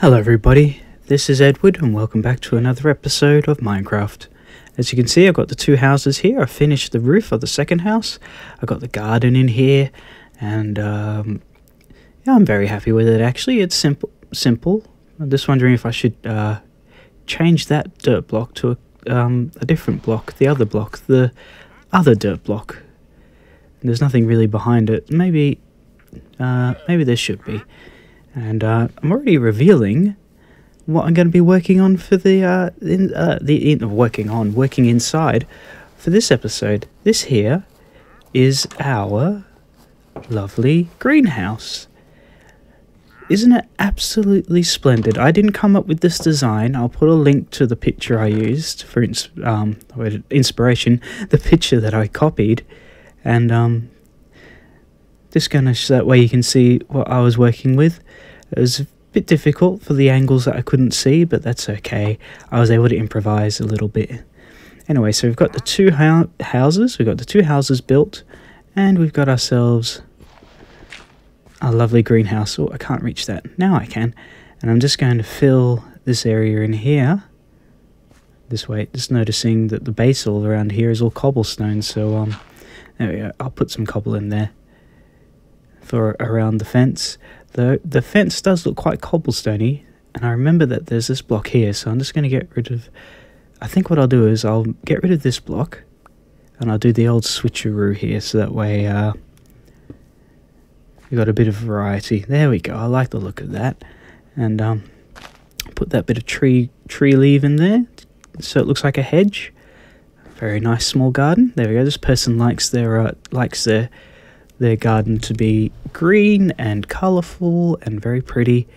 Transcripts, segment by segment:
Hello everybody, this is Edward and welcome back to another episode of Minecraft. As you can see, I've got the two houses here. I finished the roof of the second house. I've got the garden in here and yeah, I'm very happy with it actually. It's simple. I'm just wondering if I should change that dirt block to a different block, the other dirt block. There's nothing really behind it. Maybe there should be. And I'm already revealing what I'm going to be working on for working inside for this episode. This here is our lovely greenhouse. Isn't it absolutely splendid? I didn't come up with this design. I'll put a link to the picture I used for inspiration, the picture that I copied, and just gonna so that way you can see what I was working with. It was a bit difficult for the angles that I couldn't see, but that's okay. I was able to improvise a little bit. Anyway, so we've got the two houses. We've got the two houses built, and we've got ourselves a lovely greenhouse. Oh, I can't reach that. Now I can. And I'm just going to fill this area in here this way. Just noticing that the base all around here is all cobblestone. So there we go. I'll put some cobble in there for around the fence. The fence does look quite cobblestoney, and I remember that there's this block here, so I'm just going to get rid of... I think what I'll do is I'll get rid of this block, and I'll do the old switcheroo here, so that way we've got a bit of variety. There we go, I like the look of that. And put that bit of tree leaf in there, so it looks like a hedge. Very nice small garden. There we go, this person likes their garden to be green and colourful and very pretty.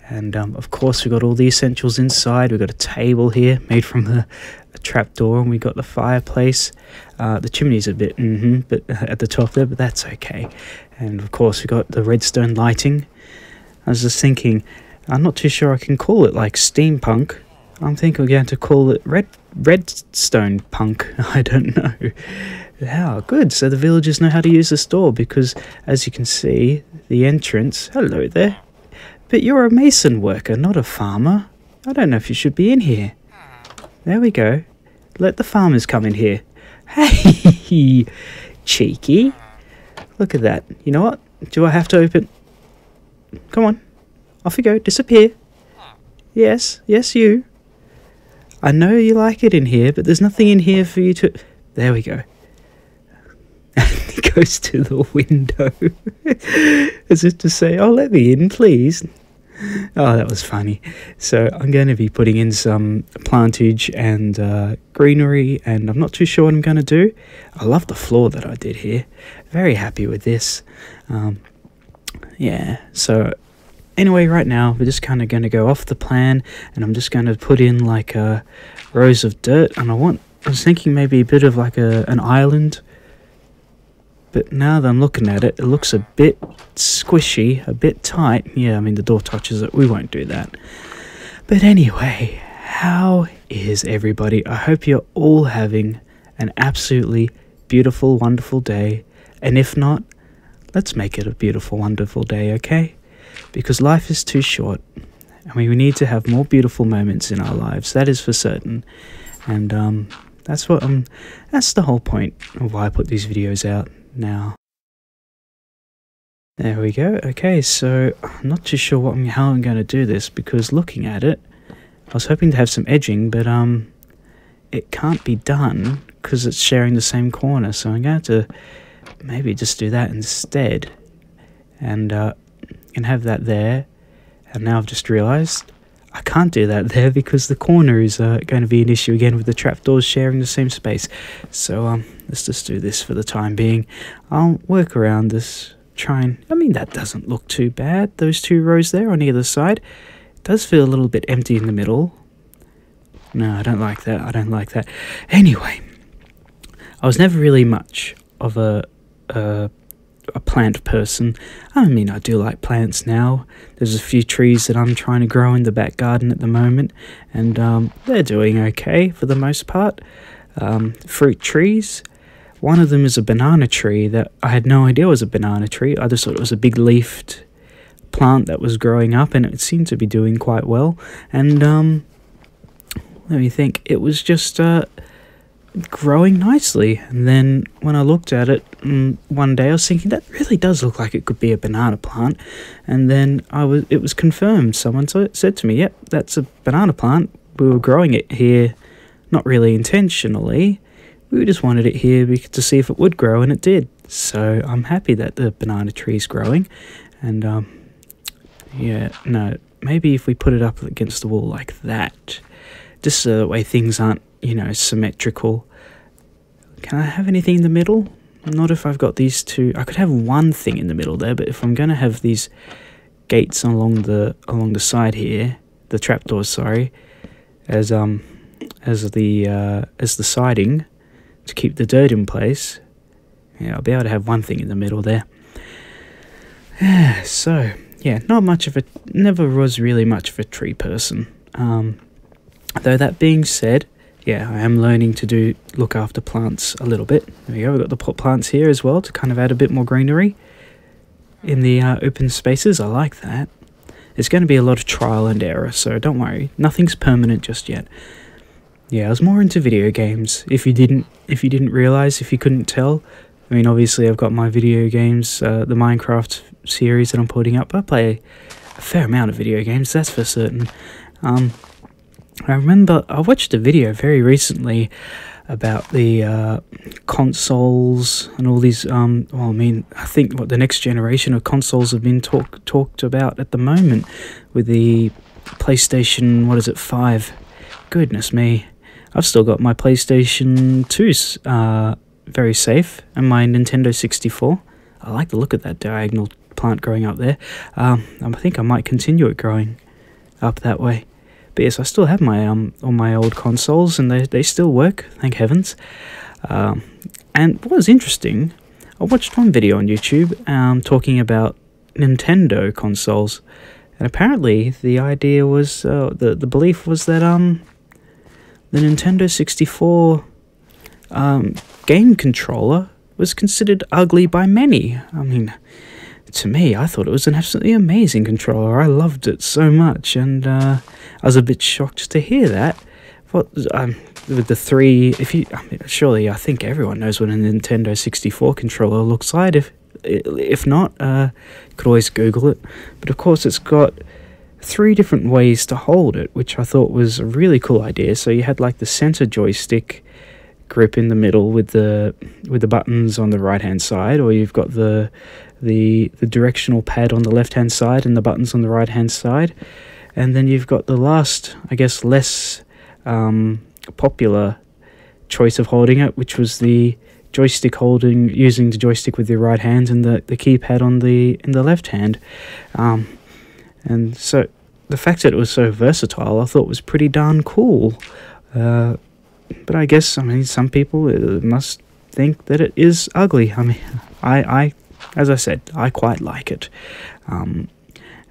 And of course we've got all the essentials inside. We've got a table here made from a trapdoor, and we've got the fireplace. The chimney's a bit but at the top there, but that's okay. And of course we've got the redstone lighting. I was just thinking, I'm not too sure I can call it like steampunk. I'm thinking we're going to call it redstone punk. I don't know. How good. So the villagers know how to use this door, because as you can see, the entrance... Hello there. But you're a mason worker, not a farmer. I don't know if you should be in here. There we go. Let the farmers come in here. Hey, cheeky. Look at that. You know what? Do I have to open... Come on. Off you go. Disappear. Yes, you. I know you like it in here, but there's nothing in here for you to... There we go. He goes to the window as if to say, oh, let me in, please. Oh, that was funny. So I'm going to be putting in some plantage and greenery, and I'm not too sure what I'm going to do. I love the floor that I did here. Very happy with this. Yeah, so anyway, right now we're just kind of going to go off the plan, and I'm just going to put in like rows of dirt, and I was thinking maybe a bit of like an island. But now that I'm looking at it, it looks a bit squishy, a bit tight. Yeah, I mean, the door touches it. We won't do that. But anyway, how is everybody? I hope you're all having an absolutely beautiful, wonderful day. And if not, let's make it a beautiful, wonderful day, okay? Because life is too short, and we need to have more beautiful moments in our lives. That is for certain. And that's the whole point of why I put these videos out. Now, there we go. Okay, so I'm not too sure how I'm going to do this, because looking at it, I was hoping to have some edging, but it can't be done because it's sharing the same corner. So I'm going to maybe just do that instead, and have that there. And now I've just realised I can't do that there because the corner is going to be an issue again with the trapdoors sharing the same space. So let's just do this for the time being. I'll work around this, I mean, that doesn't look too bad. Those two rows there on either side. It does feel a little bit empty in the middle. No, I don't like that. I don't like that. Anyway, I was never really much of a plant person. I mean, I do like plants now. There's a few trees that I'm trying to grow in the back garden at the moment, and they're doing okay for the most part. Fruit trees. One of them is a banana tree that I had no idea was a banana tree. I just thought it was a big leafed plant that was growing up, and it seemed to be doing quite well. And let me think, it was just growing nicely. And then when I looked at it one day, I was thinking, that really does look like it could be a banana plant. And then it was confirmed. Someone said to me, yep, that's a banana plant. We were growing it here, not really intentionally. We just wanted it here to see if it would grow, and it did. So I'm happy that the banana tree is growing. And yeah, no, maybe if we put it up against the wall like that, just so the way things aren't, symmetrical. Can I have anything in the middle? Not if I've got these two. I could have one thing in the middle there, but if I'm going to have these gates along the side here, the trapdoors, sorry, as the siding to keep the dirt in place, yeah, I'll be able to have one thing in the middle there. So yeah, never was really much of a tree person. Though that being said, yeah, I am learning to look after plants a little bit. There we go, we've got the pot plants here as well to kind of add a bit more greenery in the open spaces. I like that. It's going to be a lot of trial and error, so don't worry, nothing's permanent just yet. Yeah, I was more into video games. If you didn't realize, if you couldn't tell, I mean, obviously I've got my video games, the Minecraft series that I'm putting up. I play a fair amount of video games, that's for certain. I remember I watched a video very recently about the consoles and all these, well, I mean, I think what the next generation of consoles have been talked about at the moment with the PlayStation, what is it, 5? Goodness me. I've still got my PlayStation 2's very safe, and my Nintendo 64. I like the look of that diagonal plant growing up there. I think I might continue it growing up that way. But yes, I still have my all my old consoles, and they still work, thank heavens. And what was interesting, I watched one video on YouTube talking about Nintendo consoles, and apparently the idea was, the belief was that the Nintendo 64 game controller was considered ugly by many. I mean, to me, I thought it was an absolutely amazing controller. I loved it so much, and I was a bit shocked to hear that. With the three, surely I think everyone knows what a Nintendo 64 controller looks like. If not, you could always Google it. But of course, it's got 3 different ways to hold it, which I thought was a really cool idea. So you had like the center joystick grip in the middle with the buttons on the right hand side, or you've got the directional pad on the left hand side and the buttons on the right hand side, and then you've got the last, I guess, less popular choice of holding it, which was the joystick using the joystick with your right hand and the keypad in the left hand. And so the fact that it was so versatile, I thought was pretty darn cool. But I guess, I mean, some people must think that it is ugly. I mean, I as I said, I quite like it.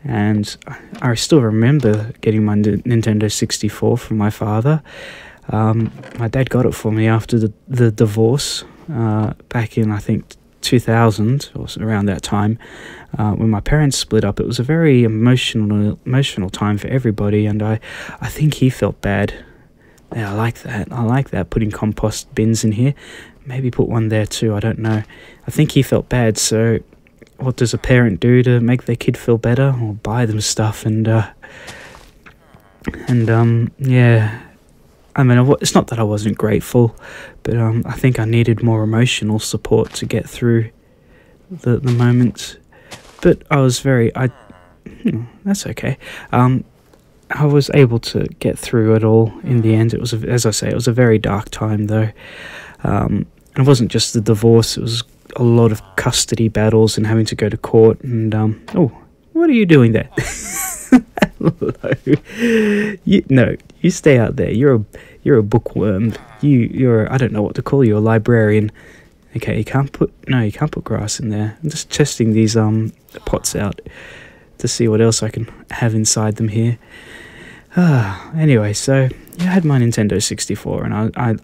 And I still remember getting my Nintendo 64 from my father. My dad got it for me after the divorce, back in, I think, 2000, or around that time, when my parents split up. It was a very emotional time for everybody, and I think he felt bad. Yeah, I like that, putting compost bins in here. Maybe put one there too, I don't know. I think he felt bad, so what does a parent do to make their kid feel better? Or buy them stuff, and yeah. I mean, it's not that I wasn't grateful, but I think I needed more emotional support to get through the moments. But I was that's okay. I was able to get through it all in the end. It was, as I say, it was a very dark time though. And it wasn't just the divorce, it was a lot of custody battles and having to go to court, and oh, what are you doing there? Hello. You stay out there. You're a bookworm. You're I don't know what to call you, a librarian. Okay, you can't put grass in there. I'm just testing these pots out to see what else I can have inside them here. Anyway, so yeah, I had my Nintendo 64, and I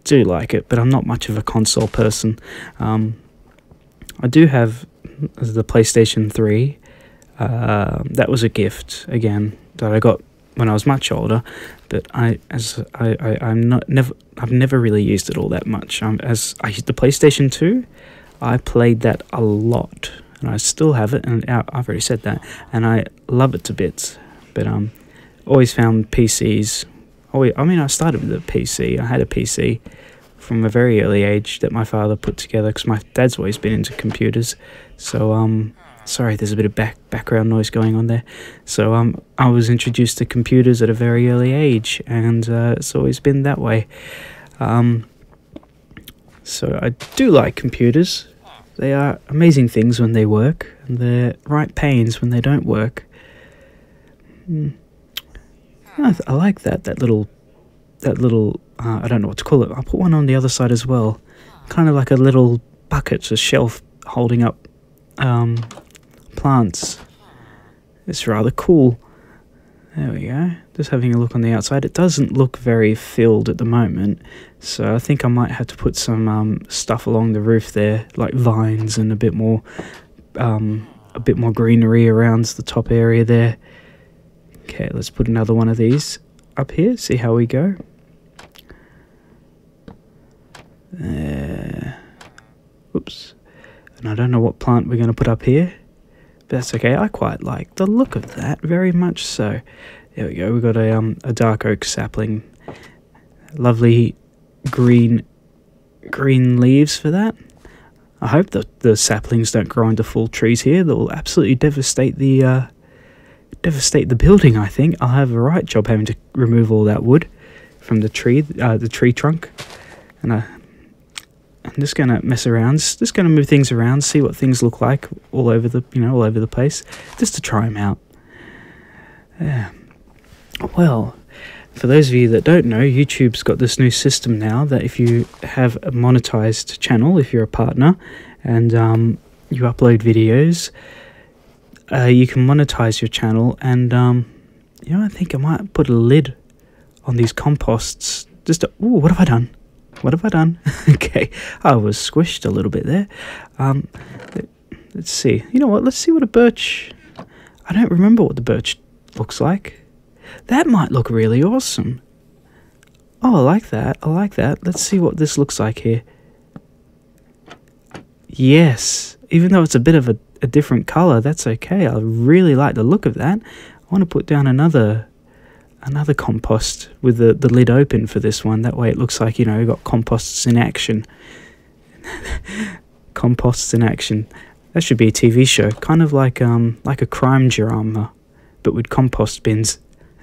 do like it, but I'm not much of a console person. I do have the PlayStation 3. That was a gift again that I got when I was much older, but I've never really used it all that much. As I used the PlayStation 2, I played that a lot, and I still have it, and I've already said that, and I love it to bits. But always found PCs. I started with a PC. I had a PC from a very early age that my father put together because my dad's always been into computers. So sorry, there's a bit of background noise going on there. So I was introduced to computers at a very early age, and it's always been that way. So I do like computers. They are amazing things when they work, and they're right pains when they don't work. I like that little I don't know what to call it. I'll put one on the other side as well, kind of like a little bucket, a shelf holding up plants. It's rather cool. There we go. Just having a look on the outside. It doesn't look very filled at the moment, so I think I might have to put some stuff along the roof there, like vines and a bit more greenery around the top area there. Okay, let's put another one of these up here, see how we go. Oops. And I don't know what plant we're going to put up here, but that's okay. I quite like the look of that, very much so. There we go, we've got a dark oak sapling. Lovely green leaves for that. I hope that the saplings don't grow into full trees here. That will absolutely devastate the building. I think I'll have a right job having to remove all that wood from the tree trunk, and I'm just gonna mess around, just gonna move things around, see what things look like all over the place, just to try them out. Yeah. Well, for those of you that don't know, YouTube's got this new system now that if you have a monetized channel, if you're a partner, and you upload videos, you can monetize your channel, and I think I might put a lid on these composts. Ooh, what have I done? What have I done? Okay, I was squished a little bit there. Let's see. You know what? Let's see what a birch. I don't remember what the birch looks like. That might look really awesome. Oh, I like that. I like that. Let's see what this looks like here. Yes, even though it's a bit of a different color, that's okay. I really like the look of that. I want to put down another compost with the lid open for this one. That way it looks like, you've got composts in action. Composts in action. That should be a TV show, kind of like a crime drama, but with compost bins.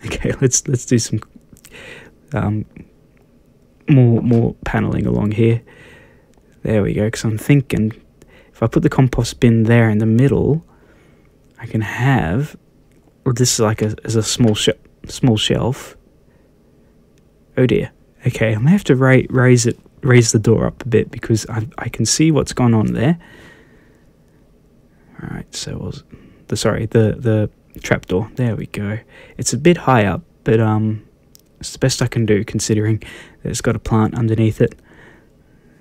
Okay, let's do some more paneling along here. There we go. Because I'm thinking, if I put the compost bin there in the middle, I can have, or this is like as a small shelf. Oh dear. Okay, I may have to raise the door up a bit because I can see what's gone on there. All right, so the trapdoor. There we go. It's a bit high up, but it's the best I can do considering that it's got a plant underneath it.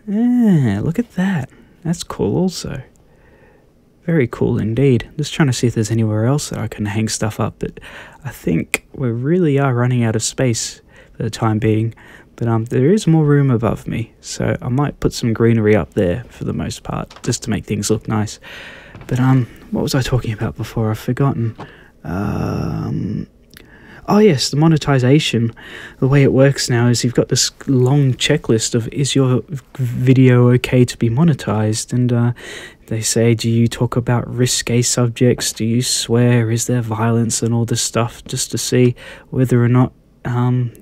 Yeah, look at that. That's cool also. Very cool indeed. Just trying to see if there's anywhere else that I can hang stuff up, but I think we really are running out of space for the time being. But there is more room above me, so I might put some greenery up there for the most part, just to make things look nice. But what was I talking about before? I've forgotten. Oh yes, the monetization. The way it works now is you've got this long checklist of, is your video okay to be monetized? And they say, do you talk about risque subjects? Do you swear? Is there violence and all this stuff, just to see whether or not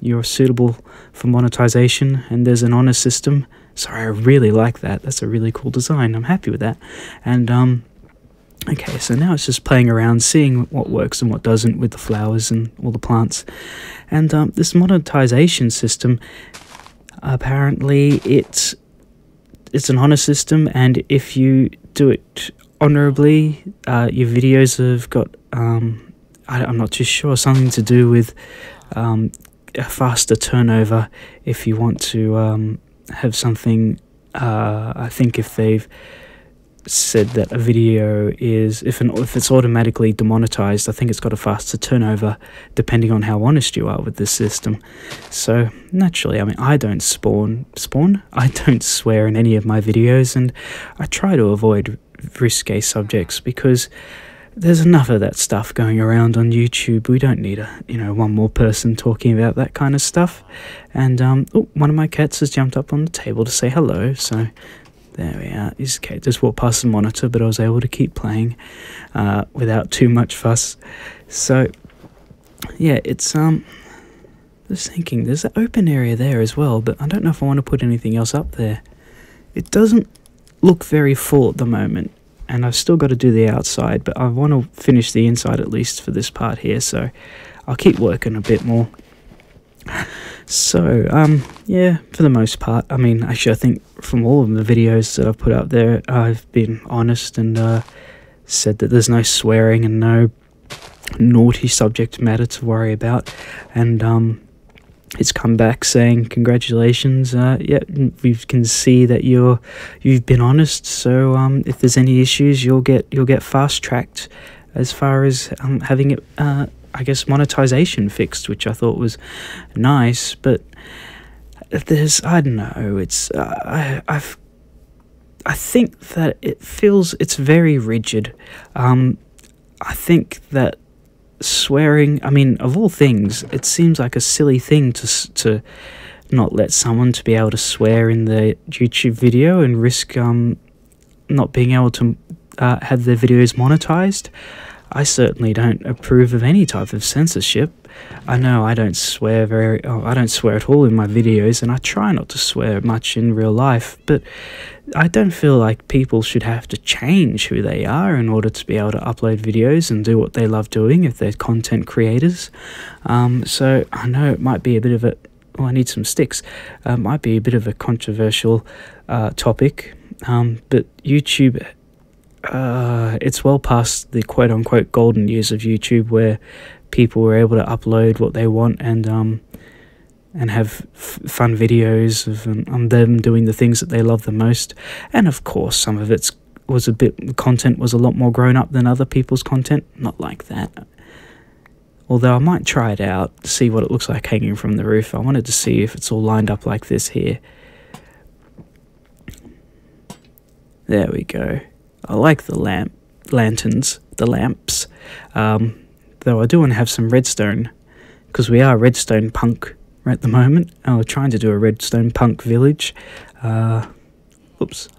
you're suitable for monetization. And there's an honor system. Sorry, I really like that. That's a really cool design. I'm happy with that. And okay, so now it's just playing around, seeing what works and what doesn't with the flowers and all the plants. And this monetization system, apparently it's an honor system, and if you do it honorably, your videos have got, I'm not too sure, something to do with a faster turnover if you want to have something, I think if they've said that a video is, if it's automatically demonetized, I think it's got a faster turnover depending on how honest you are with the system. So naturally, I mean, I don't I don't swear in any of my videos, and I try to avoid risque subjects because there's enough of that stuff going around on YouTube. We don't need one more person talking about that kind of stuff. And one of my cats has jumped up on the table to say hello, so there we are. His cat just walked past the monitor, but I was able to keep playing without too much fuss. So yeah, it's just thinking, there's an open area there as well, but I don't know if I want to put anything else up there. It doesn't look very full at the moment, and I've still got to do the outside, but I want to finish the inside at least for this part here, so I'll keep working a bit more. So yeah, for the most part, I mean, actually I think from all of the videos that I've put out there, I've been honest and said that there's no swearing and no naughty subject matter to worry about, and it's come back saying congratulations, yeah, we can see that you've been honest, so if there's any issues, you'll get fast tracked as far as having it I guess monetization fixed, which I thought was nice. But there's, I don't know, it's I think that it's very rigid. I think that swearing, I mean, of all things, it seems like a silly thing to not let someone to be able to swear in the YouTube video and risk not being able to have their videos monetized. I certainly don't approve of any type of censorship. I know I don't swear I don't swear at all in my videos, and I try not to swear much in real life, but I don't feel like people should have to change who they are in order to be able to upload videos and do what they love doing if they're content creators. So I know it might be a bit of a, oh, I need some sticks. Might be a bit of a controversial topic, but YouTube, it's well past the quote-unquote golden years of YouTube where people were able to upload what they want and have fun videos of them doing the things that they love the most. And of course, some of it was content was a lot more grown up than other people's content. Not like that. Although I might try it out to see what it looks like hanging from the roof. I wanted to see if it's all lined up like this here. There we go. I like the lamps, though I do want to have some redstone, because we are redstone punk at the moment. We're trying to do a redstone punk village. Oops.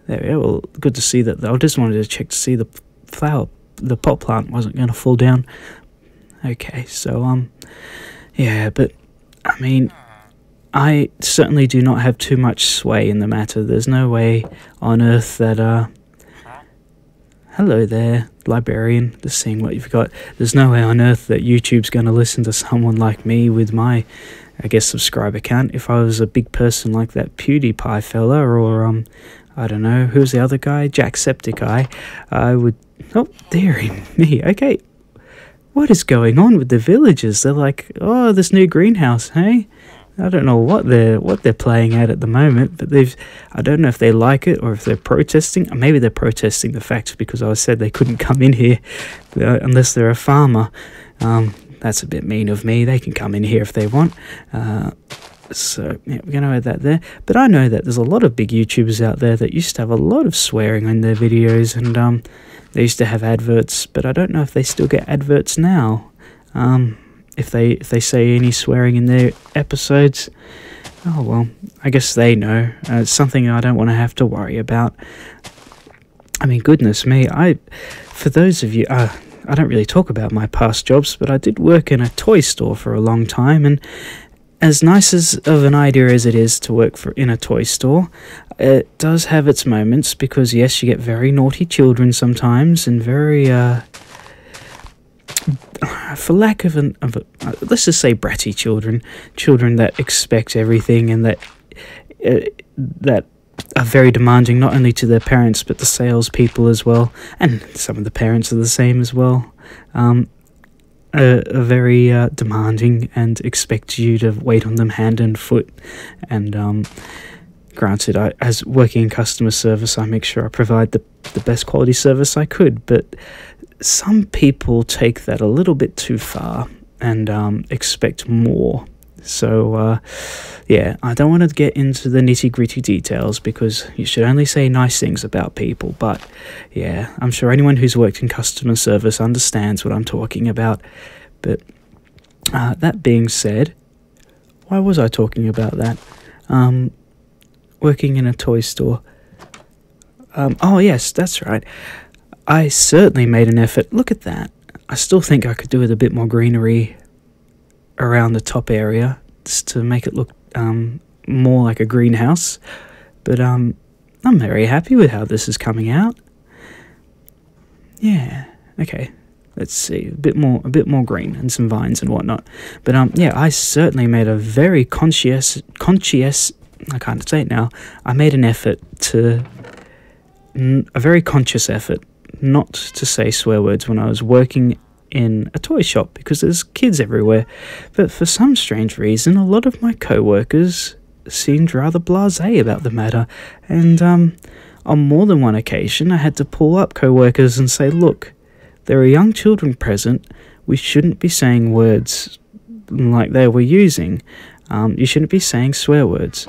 There we go. Well, good to see that. I just wanted to check to see the pot plant wasn't going to fall down. Okay, so, yeah, but, I mean, I certainly do not have too much sway in the matter. There's no way on earth that, hello there, librarian, just seeing what you've got. There's no way on earth that YouTube's going to listen to someone like me with my, I guess, subscriber count. If I was a big person like that PewDiePie fella, or, I don't know, who's the other guy? Jacksepticeye, I would, oh, dearie me, okay. What is going on with the villagers? They're like, oh, this new greenhouse, hey? I don't know what they're playing at the moment, but I don't know if they like it or if they're protesting. Maybe they're protesting the fact because I said they couldn't come in here unless they're a farmer. That's a bit mean of me. They can come in here if they want. So yeah, we're going to add that there. But I know that there's a lot of big YouTubers out there that used to have a lot of swearing in their videos, and they used to have adverts, but I don't know if they still get adverts now. If they say any swearing in their episodes, oh well, I guess they know. It's something I don't want to have to worry about. I mean, goodness me, for those of you, I don't really talk about my past jobs, but I did work in a toy store for a long time, and as nice of an idea as it is to work in a toy store, it does have its moments, because yes, you get very naughty children sometimes, and very, for lack of let's just say bratty children that expect everything, and that are very demanding, not only to their parents, but the salespeople as well, and some of the parents are the same as well. Are very demanding and expect you to wait on them hand and foot, and Granted, as working in customer service, I make sure I provide the best quality service I could, but some people take that a little bit too far and expect more. So, yeah, I don't want to get into the nitty-gritty details because you should only say nice things about people. But, yeah, I'm sure anyone who's worked in customer service understands what I'm talking about. But that being said, why was I talking about that? Working in a toy store. Oh, yes, that's right. I certainly made an effort. Look at that. I still think I could do with a bit more greenery around the top area just to make it look more like a greenhouse, but I'm very happy with how this is coming out. Yeah, okay, let's see, a bit more green and some vines and whatnot. But yeah, I certainly made a very conscious I can't say it now. I made an effort a very conscious effort not to say swear words when I was working in a toy shop because there's kids everywhere. But for some strange reason, a lot of my co-workers seemed rather blasé about the matter, and on more than one occasion I had to pull up co-workers and say, look, there are young children present, we shouldn't be saying words like they were using. You shouldn't be saying swear words.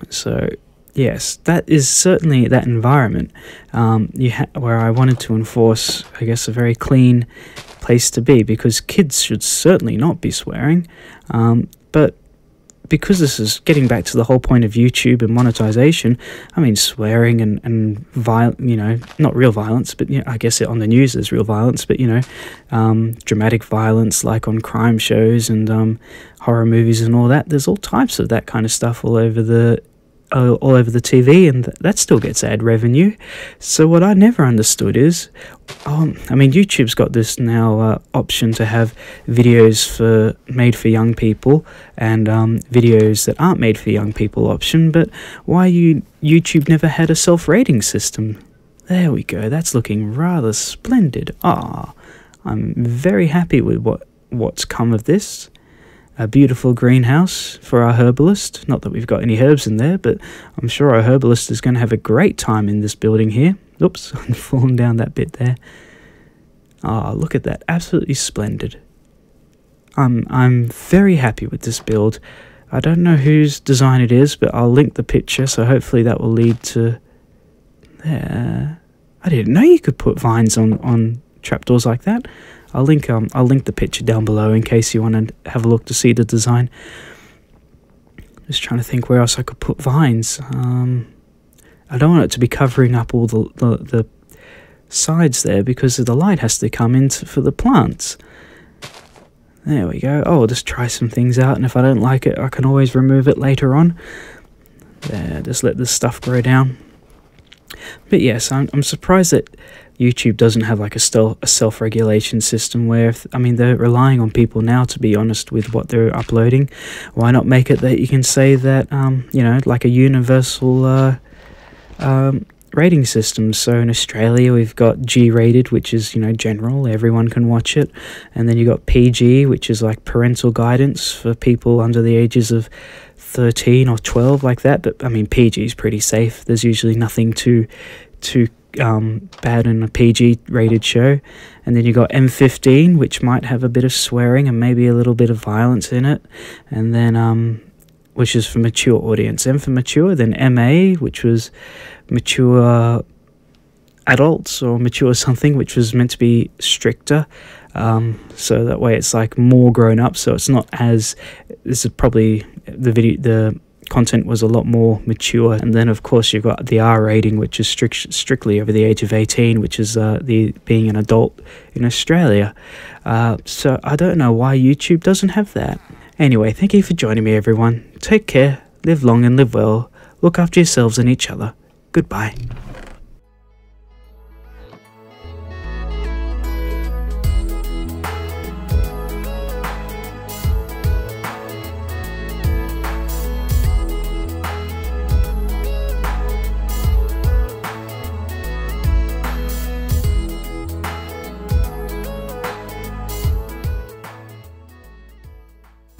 So yes, that is certainly that environment where I wanted to enforce, I guess, a very clean place to be, because kids should certainly not be swearing. But because this is getting back to the whole point of YouTube and monetization, I mean, swearing and not real violence, but I guess it on the news is real violence, but dramatic violence like on crime shows and horror movies and all that. There's all types of that kind of stuff all over the TV, and that still gets ad revenue. So what I never understood is, I mean, YouTube's got this now option to have videos made for young people and videos that aren't made for young people option, but why YouTube never had a self-rating system? There we go, that's looking rather splendid. I'm very happy with what's come of this. A beautiful greenhouse for our herbalist. Not that we've got any herbs in there, but I'm sure our herbalist is going to have a great time in this building here. Oops, I've fallen down that bit there. Look at that. Absolutely splendid. I'm very happy with this build. I don't know whose design it is, but I'll link the picture, so hopefully that will lead to there. I didn't know you could put vines on trapdoors like that. I'll link the picture down below in case you want to have a look to see the design. Just trying to think where else I could put vines. I don't want it to be covering up all the sides there, because the light has to come in for the plants. There we go. I'll just try some things out, and if I don't like it, I can always remove it later on. There, just let this stuff grow down. But yes, I'm surprised that YouTube doesn't have like a self-regulation system where, I mean, they're relying on people now, to be honest, with what they're uploading. Why not make it that you can say that, like a universal rating system? So in Australia, we've got G-rated, which is, general, everyone can watch it. And then you've got PG, which is like parental guidance for people under the ages of 13 or 12, like that. But I mean, PG is pretty safe. There's usually nothing too bad in a PG rated show. And then you got M15, which might have a bit of swearing and maybe a little bit of violence in it, and then which is for mature audience. M for mature. Then MA, which was mature adults or mature something, which was meant to be stricter, so that way it's like more grown up, so it's not as, this is probably the content was a lot more mature. And then of course you've got the R rating, which is strictly over the age of 18, which is being an adult in Australia. So I don't know why YouTube doesn't have that. Anyway, thank you for joining me, everyone. Take care, live long and live well, look after yourselves and each other. Goodbye.